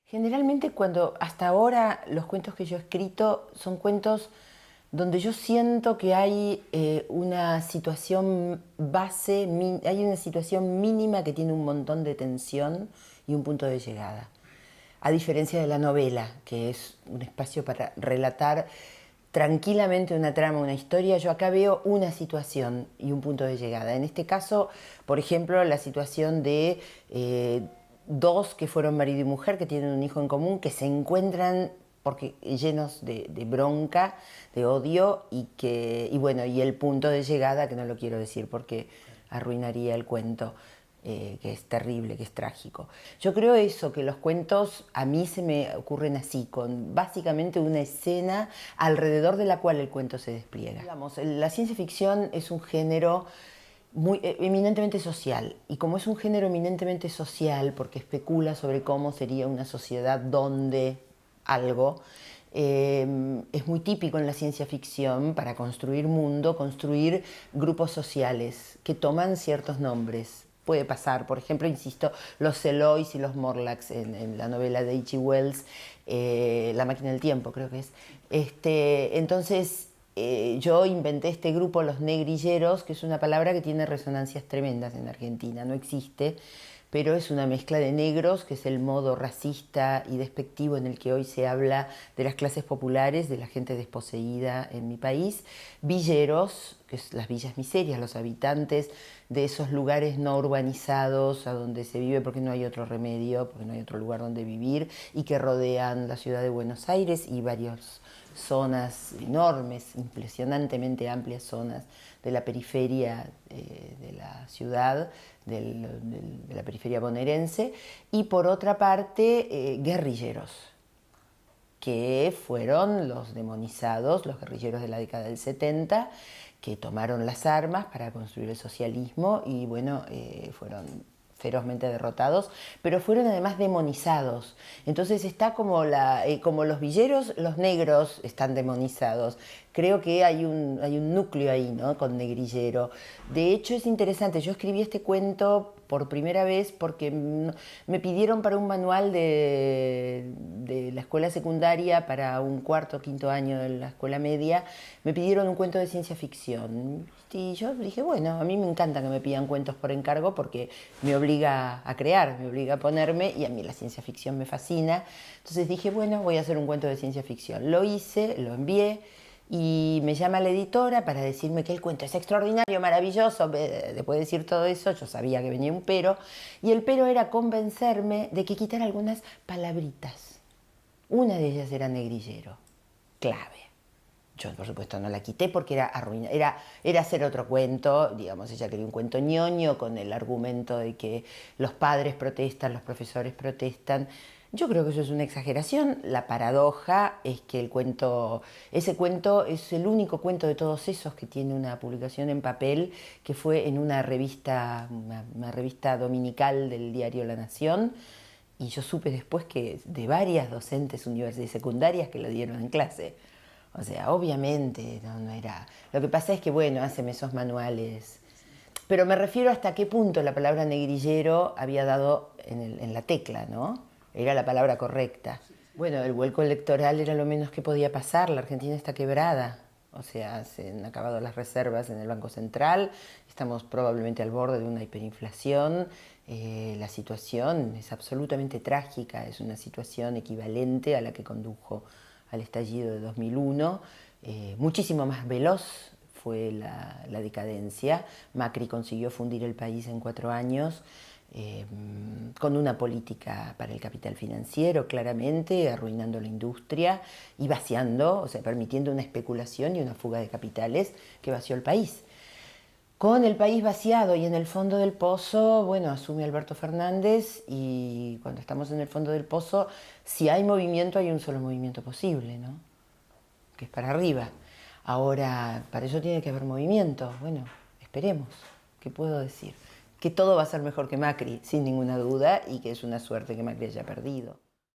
Generalmente hasta ahora los cuentos que yo he escrito son cuentos donde yo siento que hay una situación base, hay una situación mínima que tiene un montón de tensión y un punto de llegada. A diferencia de la novela, que es un espacio para relatar tranquilamente una trama, una historia, yo acá veo una situación y un punto de llegada. En este caso, por ejemplo, la situación de dos que fueron marido y mujer, que tienen un hijo en común, que se encuentran porque llenos de bronca, de odio, y el punto de llegada, que no lo quiero decir porque arruinaría el cuento, que es terrible, que es trágico. Yo creo eso, que los cuentos a mí se me ocurren así, con básicamente una escena alrededor de la cual el cuento se despliega. Digamos, la ciencia ficción es un género eminentemente social, y como es un género eminentemente social, porque especula sobre cómo sería una sociedad donde algo, es muy típico en la ciencia ficción, para construir mundo, construir grupos sociales que toman ciertos nombres. Puede pasar, por ejemplo, insisto, los Seloys y los Morlacks en la novela de H.G. Wells, La máquina del tiempo, creo que es. Entonces, yo inventé este grupo, los negrilleros, que es una palabra que tiene resonancias tremendas en Argentina, no existe, pero es una mezcla de negros, que es el modo racista y despectivo en el que hoy se habla de las clases populares, de la gente desposeída en mi país, villeros, que es las villas miserias, los habitantes de esos lugares no urbanizados, a donde se vive porque no hay otro remedio, porque no hay otro lugar donde vivir, y que rodean la ciudad de Buenos Aires y varias zonas enormes, impresionantemente amplias zonas de la periferia de la ciudad, de la periferia bonaerense, y por otra parte guerrilleros, que fueron los demonizados, los guerrilleros de la década del 70, que tomaron las armas para construir el socialismo y bueno, fueron ferozmente derrotados, pero fueron además demonizados. Entonces está como los villeros, los negros están demonizados. Creo que hay un núcleo ahí, ¿no?, con negrillero. De hecho es interesante, yo escribí este cuento por primera vez porque me pidieron para un manual de la escuela secundaria, para un cuarto o quinto año de la escuela media, me pidieron un cuento de ciencia ficción. Y yo dije, bueno, a mí me encanta que me pidan cuentos por encargo porque me obliga a crear, me obliga a ponerme, y a mí la ciencia ficción me fascina. Entonces dije, bueno, voy a hacer un cuento de ciencia ficción. Lo hice, lo envié, y me llama la editora para decirme que el cuento es extraordinario, maravilloso. Después de decir todo eso, yo sabía que venía un pero, y el pero era convencerme de que quitara algunas palabritas. Una de ellas era negrillero, clave. Yo, por supuesto, no la quité porque era arruinar, era hacer otro cuento. Digamos, ella quería un cuento ñoño con el argumento de que los padres protestan, los profesores protestan. Yo creo que eso es una exageración. La paradoja es que ese cuento es el único cuento de todos esos que tiene una publicación en papel, que fue en una revista dominical del diario La Nación. Y yo supe después que de varias docentes universitarias secundarias que lo dieron en clase. O sea, obviamente no era... Lo que pasa es que, bueno, hacen esos manuales. Pero me refiero hasta qué punto la palabra negrillero había dado en la tecla, ¿no? Era la palabra correcta. Bueno, el vuelco electoral era lo menos que podía pasar. La Argentina está quebrada. O sea, se han acabado las reservas en el Banco Central. Estamos probablemente al borde de una hiperinflación. La situación es absolutamente trágica. Es una situación equivalente a la que condujo al estallido de 2001, muchísimo más veloz fue la decadencia. Macri consiguió fundir el país en 4 años, con una política para el capital financiero, claramente, arruinando la industria y vaciando, o sea, permitiendo una especulación y una fuga de capitales que vació el país. Con el país vaciado y en el fondo del pozo, bueno, asume Alberto Fernández, y cuando estamos en el fondo del pozo, si hay movimiento, hay un solo movimiento posible, ¿no?, que es para arriba. Ahora, para eso tiene que haber movimiento. Bueno, esperemos. ¿Qué puedo decir? Que todo va a ser mejor que Macri, sin ninguna duda, y que es una suerte que Macri haya perdido.